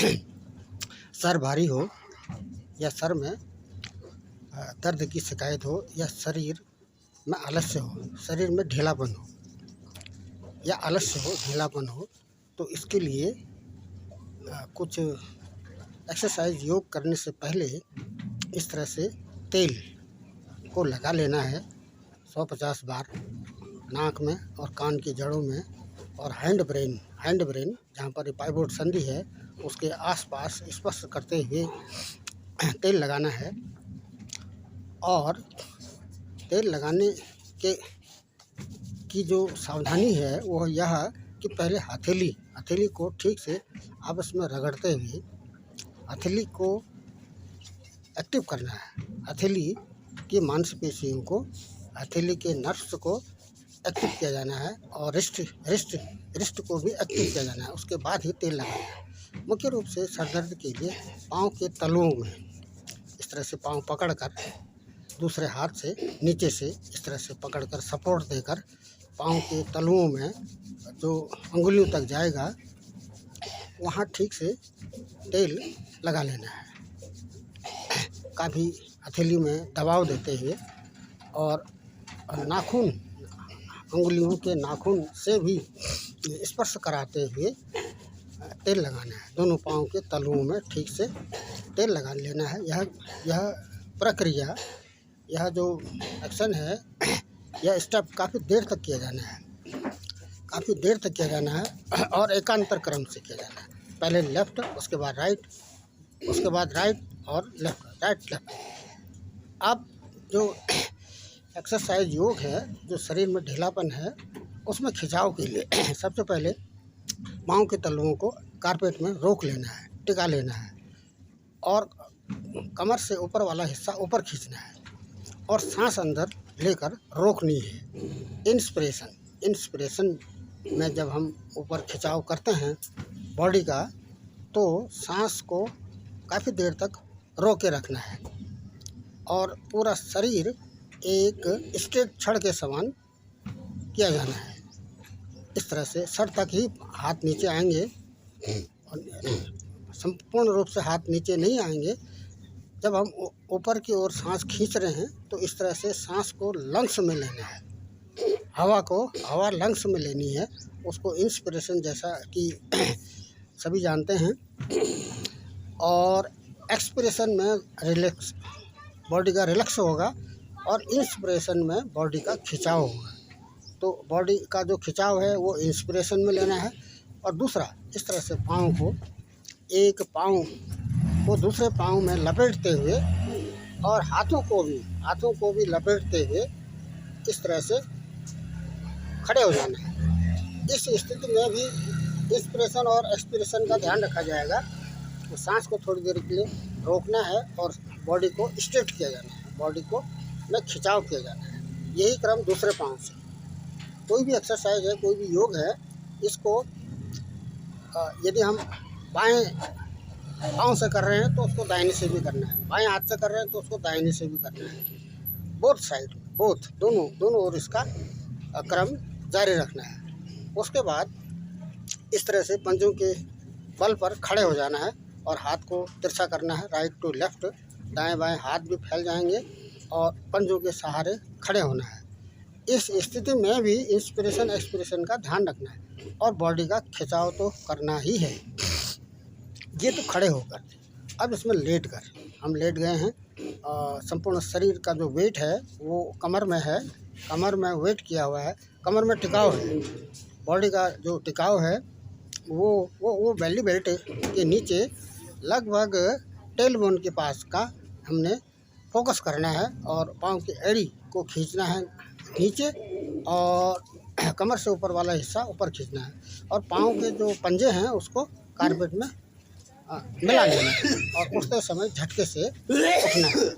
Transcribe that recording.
Sir भारी हो या सर में दर्द की शिकायत हो या शरीर में आलस्य हो, शरीर में ढीलापन हो या आलस्य हो, ढीलापन हो, तो इसके लिए कुछ एक्सरसाइज योग करने से पहले इस तरह से तेल को लगा लेना है 150 बार नाक में और कान की जड़ों में, और हैंड ब्रेन जहाँ पर पाइवोट संधि है उसके आसपास स्पर्श करते हुए तेल लगाना है। और तेल लगाने की जो सावधानी है वो यह कि पहले हथेली को ठीक से आपस में रगड़ते हुए हथेली को एक्टिव करना है। हथेली की मांसपेशियों को, हथेली के नर्व्स को एक्टिव किया जाना है और रिस्ट को भी एक्टिव किया जाना है। उसके बाद ही तेल लगाना है। मुख्य रूप से सर दर्द के लिए पाँव के तलुओं में इस तरह से पाँव पकड़कर दूसरे हाथ से नीचे से इस तरह से पकड़कर सपोर्ट देकर पाँव के तलुओं में जो अंगुलियों तक जाएगा वहाँ ठीक से तेल लगा लेना है। काफ़ी हथेली में दबाव देते हुए और नाखून, अंगुलियों के नाखून से भी स्पर्श कराते हुए तेल लगाना है। दोनों पाँव के तलुओं में ठीक से तेल लगा लेना है। यह प्रक्रिया, यह जो एक्शन है, यह स्टेप काफ़ी देर तक किया जाना है और एकांतर क्रम से किया जाना है। पहले लेफ्ट, उसके बाद राइट, उसके बाद राइट और लेफ्ट, राइट लेफ्ट। अब जो एक्सरसाइज योग है, जो शरीर में ढीलापन है उसमें खिंचाव के लिए सबसे पहले पाँव के तलुओं को कारपेट में रोक लेना है, टिका लेना है और कमर से ऊपर वाला हिस्सा ऊपर खींचना है और सांस अंदर लेकर रोकनी है। इंस्पिरेशन में जब हम ऊपर खिंचाव करते हैं बॉडी का, तो सांस को काफ़ी देर तक रोके रखना है और पूरा शरीर एक स्ट्रेट छड़ के समान किया जाना है। इस तरह से सर तक ही हाथ नीचे आएंगे और संपूर्ण रूप से हाथ नीचे नहीं आएंगे। जब हम ऊपर की ओर सांस खींच रहे हैं तो इस तरह से सांस को लंग्स में लेना है, हवा लंग्स में लेनी है। उसको इंस्पिरेशन जैसा कि सभी जानते हैं, और एक्सपिरेशन में रिलैक्स, बॉडी का रिलैक्स होगा और इंस्पिरेशन में बॉडी का खिंचाव होगा। तो बॉडी का जो खिंचाव है वो इंस्पिरेशन में लेना है और दूसरा इस तरह से पाँव को, एक पाँव को दूसरे पाँव में लपेटते हुए और हाथों को भी लपेटते हुए इस तरह से खड़े हो जाना है। इस स्थिति में भी इंस्पिरेशन और एक्सपिरेशन का ध्यान रखा जाएगा। तो सांस को थोड़ी देर के लिए रोकना है और बॉडी को स्ट्रेट किया जाना है, बॉडी को में खिंचाव किया जाना है। यही क्रम दूसरे पाँव से। कोई भी एक्सरसाइज है, कोई भी योग है, इसको यदि हम बाएं पाँव से कर रहे हैं तो उसको दाहिने से भी करना है, बाएं हाथ से कर रहे हैं तो उसको दाहिने से भी करना है। बोथ साइड, दोनों ओर इसका क्रम जारी रखना है। उसके बाद इस तरह से पंजों के बल पर खड़े हो जाना है और हाथ को तिरछा करना है, राइट टू लेफ्ट। दाएं बाएं हाथ भी फैल जाएंगे और पंजों के सहारे खड़े होना है। इस स्थिति में भी इंस्पिरेशन एक्सपिरेशन का ध्यान रखना है और बॉडी का खिंचाव तो करना ही है। ये तो खड़े होकर। अब इसमें लेट कर, हम लेट गए हैं, संपूर्ण शरीर का जो वेट है वो कमर में है, कमर में वेट किया हुआ है, कमर में टिकाव है। बॉडी का जो टिकाव है वो बेली बेल्ट के नीचे लगभग टेल बोन के पास का हमने फोकस करना है और पाँव की एड़ी को खींचना है नीचे और कमर से ऊपर वाला हिस्सा ऊपर खींचना है और पाँव के जो पंजे हैं उसको कारपेट में मिला लेना है और उठते समय झटके से उठना है।